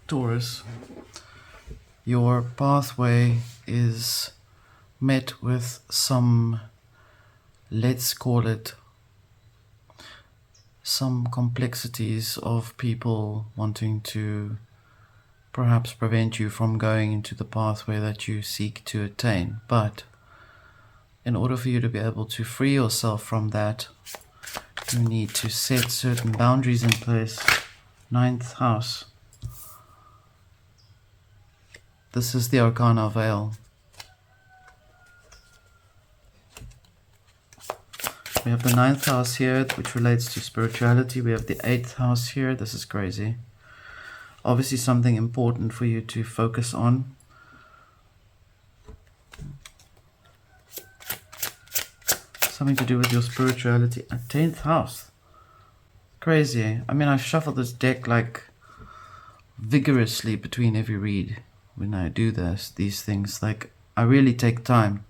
Taurus, your pathway is met with some, let's call it, some complexities of people wanting to perhaps prevent you from going into the pathway that you seek to attain. But in order for you to be able to free yourself from that, you need to set certain boundaries in place. Ninth house. This is the Arcana Veil. We have the ninth house here, which relates to spirituality. We have the eighth house here. This is crazy. Obviously something important for you to focus on. Something to do with your spirituality. A 10th house. Crazy. I mean, I shuffle this deck like vigorously between every read when I do these things. Like, I really take time.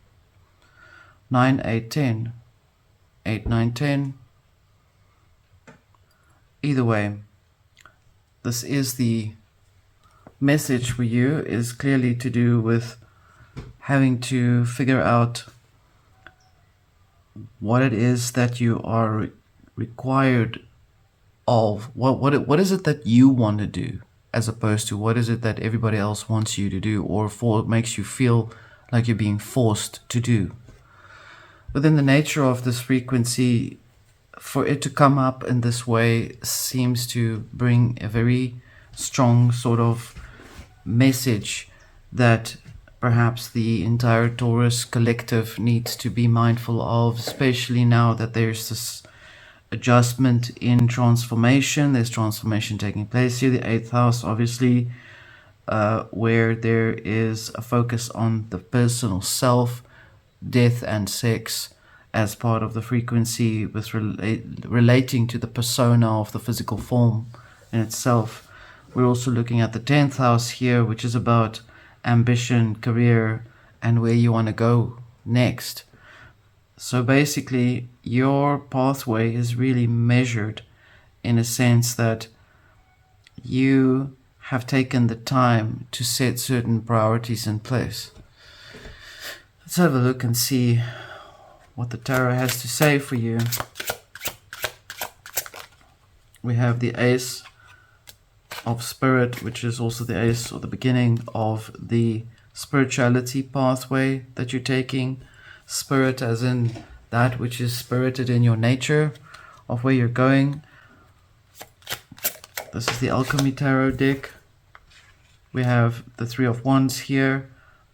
9, 8, 10. 8, 9, 10. Either way, this is the message for you, is clearly to do with having to figure out what it is that you are required of. What is it that you want to do, as opposed to what is it that everybody else wants you to do, or makes you feel like you're being forced to do. Within the nature of this frequency, for it to come up in this way seems to bring a very strong sort of message that perhaps the entire Taurus collective needs to be mindful of, especially now that there's this adjustment in transformation. There's transformation taking place here. The 8th house, obviously, where there is a focus on the personal self, death and sex as part of the frequency, with relating to the persona of the physical form in itself. We're also looking at the 10th house here, which is about ambition, career, and where you want to go next. So basically, your pathway is really measured in a sense that you have taken the time to set certain priorities in place. Let's have a look and see what the tarot has to say for you. We have the Ace of Spirit, which is also the ace, or the beginning of the spirituality pathway that you're taking. Spirit as in that which is spirited in your nature of where you're going. This is the Alchemy Tarot deck. We have the Three of Wands here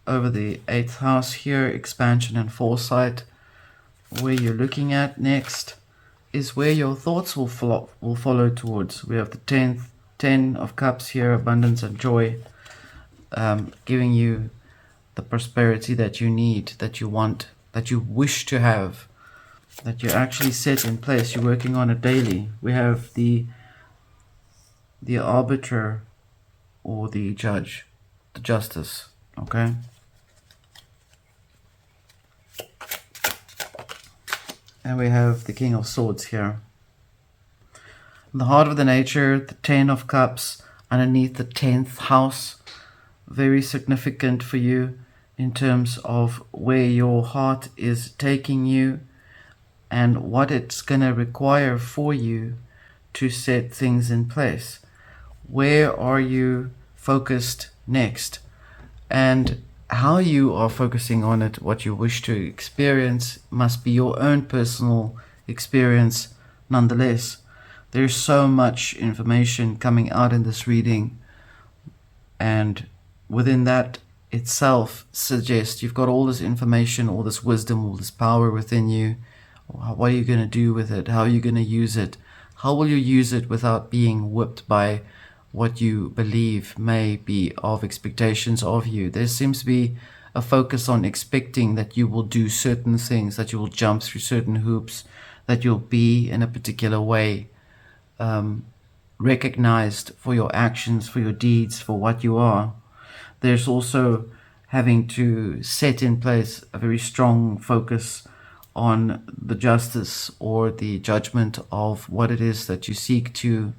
over the 8th house here, expansion and foresight. Where you're looking at next is where your thoughts will follow towards. We have the 10 of Cups here, abundance and joy, giving you the prosperity that you need, that you want, that you wish to have, that you're actually set in place. You're working on it daily. We have the arbiter, or the judge, the justice, okay? And we have the King of Swords here. In the heart of the nature, the 10 of Cups underneath the 10th house. Very significant for you in terms of where your heart is taking you and what it's going to require for you to set things in place. Where are you focused next? And how you are focusing on it, what you wish to experience, must be your own personal experience nonetheless. There's so much information coming out in this reading, and within that itself suggests you've got all this information, all this wisdom, all this power within you. What are you going to do with it? How are you going to use it? How will you use it without being whipped by what you believe may be of expectations of you? There seems to be a focus on expecting that you will do certain things, that you will jump through certain hoops, that you'll be in a particular way, recognized for your actions, for your deeds, for what you are. There's also having to set in place a very strong focus on the justice or the judgment of what it is that you seek to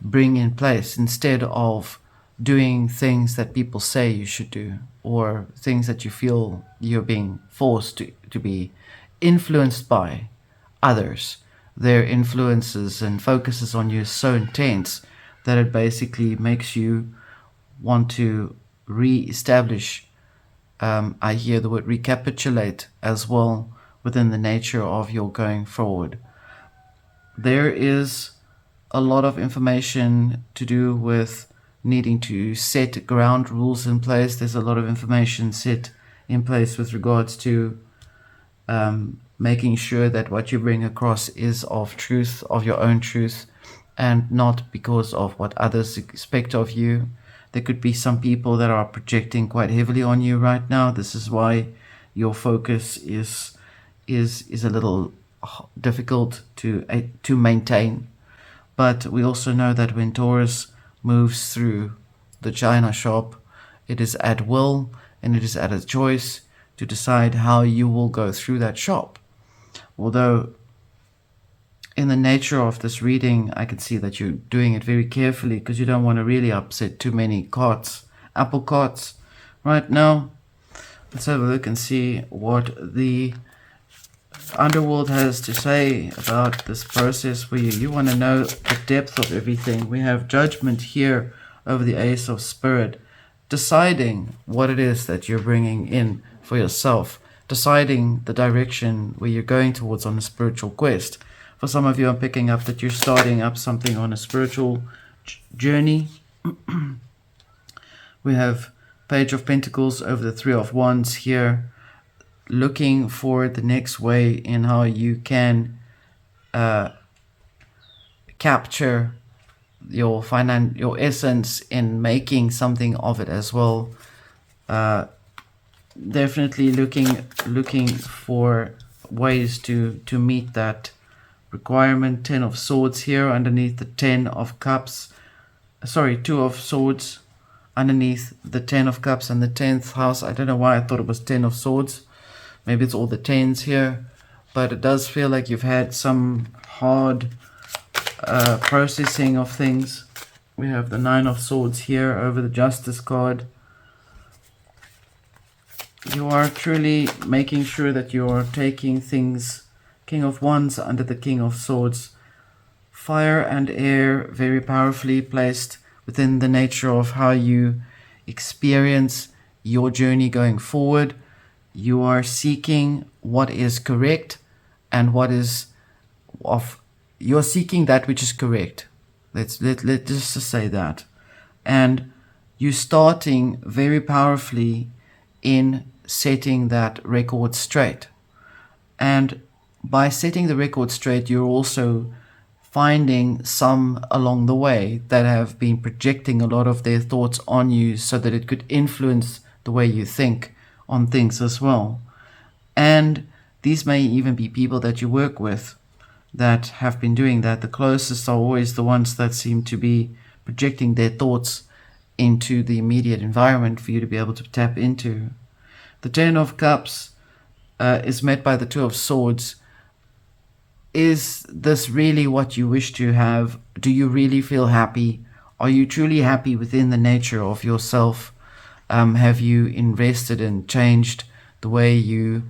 bring in place, instead of doing things that people say you should do, or things that you feel you're being forced to be influenced by others. Their influences and focuses on you is so intense that it basically makes you want to re-establish, I hear the word recapitulate as well, within the nature of your going forward. There is a lot of information to do with needing to set ground rules in place. There's a lot of information set in place with regards to making sure that what you bring across is of truth, of your own truth, and not because of what others expect of you. There could be some people that are projecting quite heavily on you right now. This is why your focus is a little difficult to maintain. But we also know that when Taurus moves through the China shop, it is at will and it is at a choice to decide how you will go through that shop. Although in the nature of this reading, I can see that you're doing it very carefully because you don't want to really upset too many carts, apple carts. Right now, let's have a look and see what the underworld has to say about this process for you. You want to know the depth of everything. We have judgment here over the Ace of Spirit, deciding what it is that you're bringing in for yourself, deciding the direction where you're going towards on a spiritual quest. For some of you, I'm picking up that you're starting up something on a spiritual journey. We have Page of Pentacles over the Three of Wands here, looking for the next way in how you can capture your essence in making something of it as well. Definitely looking for ways to meet that requirement. 10 of Swords here underneath the 10 of Cups. Sorry, 2 of Swords underneath the 10 of Cups and the 10th house. I don't know why I thought it was 10 of Swords. Maybe it's all the 10s here. But it does feel like you've had some hard processing of things. We have the 9 of Swords here over the Justice card. You are truly making sure that you're taking things. King of Wands under the King of Swords. Fire and air very powerfully placed within the nature of how you experience your journey going forward. You are seeking what is correct and what is you're seeking that which is correct. Let's just say that. And you're starting very powerfully in setting that record straight. And by setting the record straight, you're also finding some along the way that have been projecting a lot of their thoughts on you so that it could influence the way you think on things as well. And these may even be people that you work with that have been doing that. The closest are always the ones that seem to be projecting their thoughts into the immediate environment for you to be able to tap into. The 10 of Cups is met by the 2 of Swords. Is this really what you wish to have? Do you really feel happy? Are you truly happy within the nature of yourself? Have you invested and changed the way you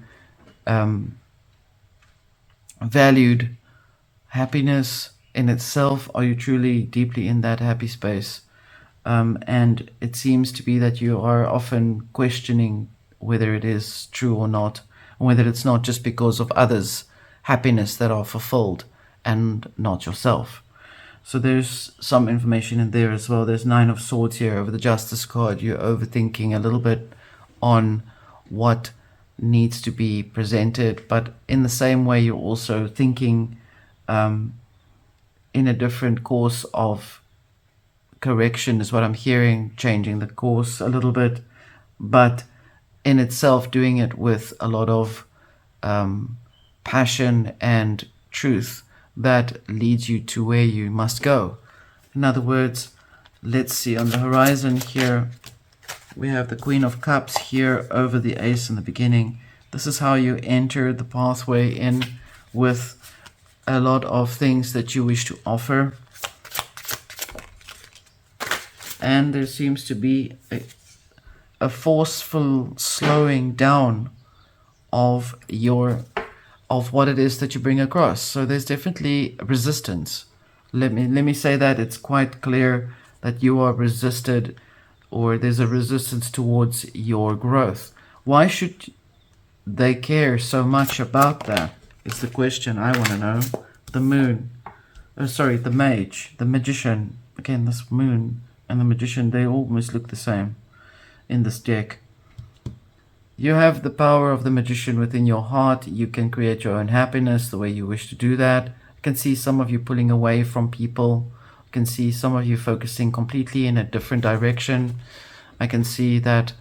valued happiness in itself? Are you truly deeply in that happy space? And it seems to be that you are often questioning whether it is true or not, and whether it's not just because of others' happiness that are fulfilled and not yourself. So there's some information in there as well. There's 9 of Swords here over the Justice card. You're overthinking a little bit on what needs to be presented, but in the same way you're also thinking in a different course of correction is what I'm hearing, changing the course a little bit, but in itself doing it with a lot of passion and truth that leads you to where you must go. In other words, let's see, on the horizon here we have the Queen of Cups here over the Ace in the beginning. This is how you enter the pathway in with a lot of things that you wish to offer. and there seems to be a forceful slowing down of what it is that you bring across. So there's definitely resistance. Let me say that it's quite clear that you are resisted, or there's a resistance towards your growth. Why should they care so much about that? Is the question I want to know. The moon, the mage, the magician. Again, this moon and the magician, they almost look the same in this deck. You have the power of the magician within your heart. You can create your own happiness the way you wish to do that. I can see some of you pulling away from people. I can see some of you focusing completely in a different direction. I can see that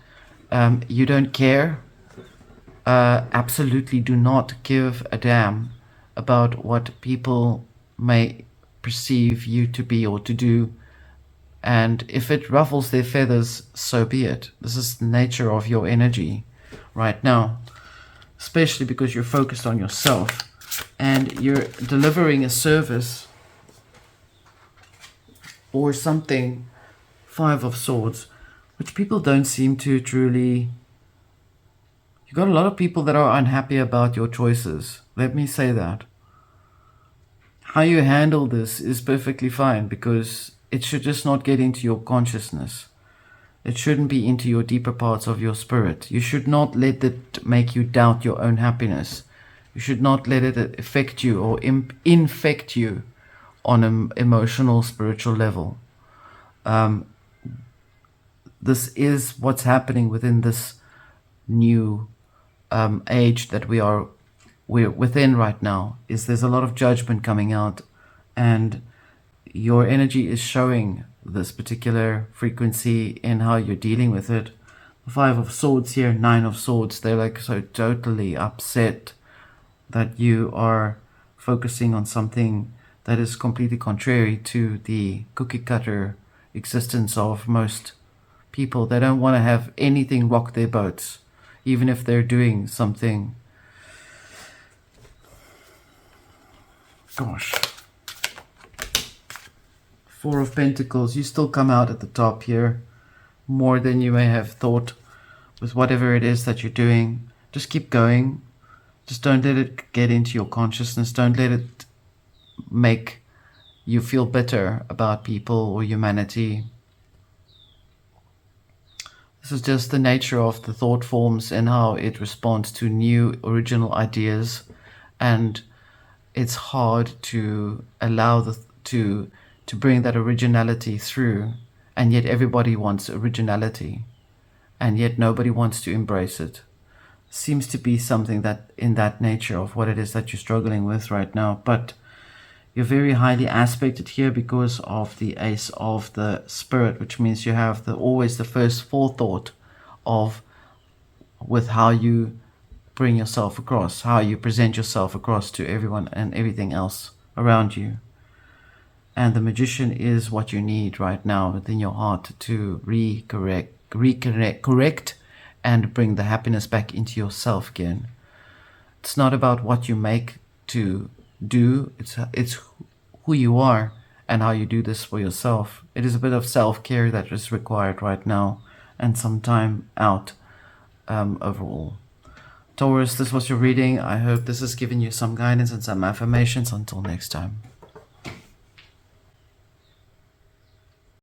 you don't care. Absolutely do not give a damn about what people may perceive you to be or to do. And if it ruffles their feathers, so be it. This is the nature of your energy right now, especially because you're focused on yourself and you're delivering a service or something. 5 of Swords, which people don't seem to truly. You got a lot of people that are unhappy about your choices. Let me say that. How you handle this is perfectly fine, because it should just not get into your consciousness. It shouldn't be into your deeper parts of your spirit. You should not let it make you doubt your own happiness. You should not let it affect you or infect you on an emotional, spiritual level. This is what's happening within this new age that we're within right now. Is there's a lot of judgment coming out, and your energy is showing this particular frequency in how you're dealing with it. 5 of Swords here, 9 of Swords, they're like so totally upset that you are focusing on something that is completely contrary to the cookie cutter existence of most people. They don't want to have anything rock their boats, even if they're doing something. Gosh. 4 of Pentacles, you still come out at the top here, more than you may have thought with whatever it is that you're doing. Just keep going. Just don't let it get into your consciousness. Don't let it make you feel better about people or humanity. This is just the nature of the thought forms and how it responds to new original ideas, and it's hard to allow to bring that originality through, and yet everybody wants originality, and yet nobody wants to embrace it. Seems to be something that in that nature of what it is that you're struggling with right now. But you're very highly aspected here because of the Ace of the Spirit, which means you have always the first forethought of with how you bring yourself across, how you present yourself across to everyone and everything else around you. And the Magician is what you need right now within your heart to correct and bring the happiness back into yourself again. It's not about what you make to do, it's who you are and how you do this for yourself. It is a bit of self-care that is required right now, and some time out overall. Taurus, this was your reading. I hope this has given you some guidance and some affirmations. Until next time.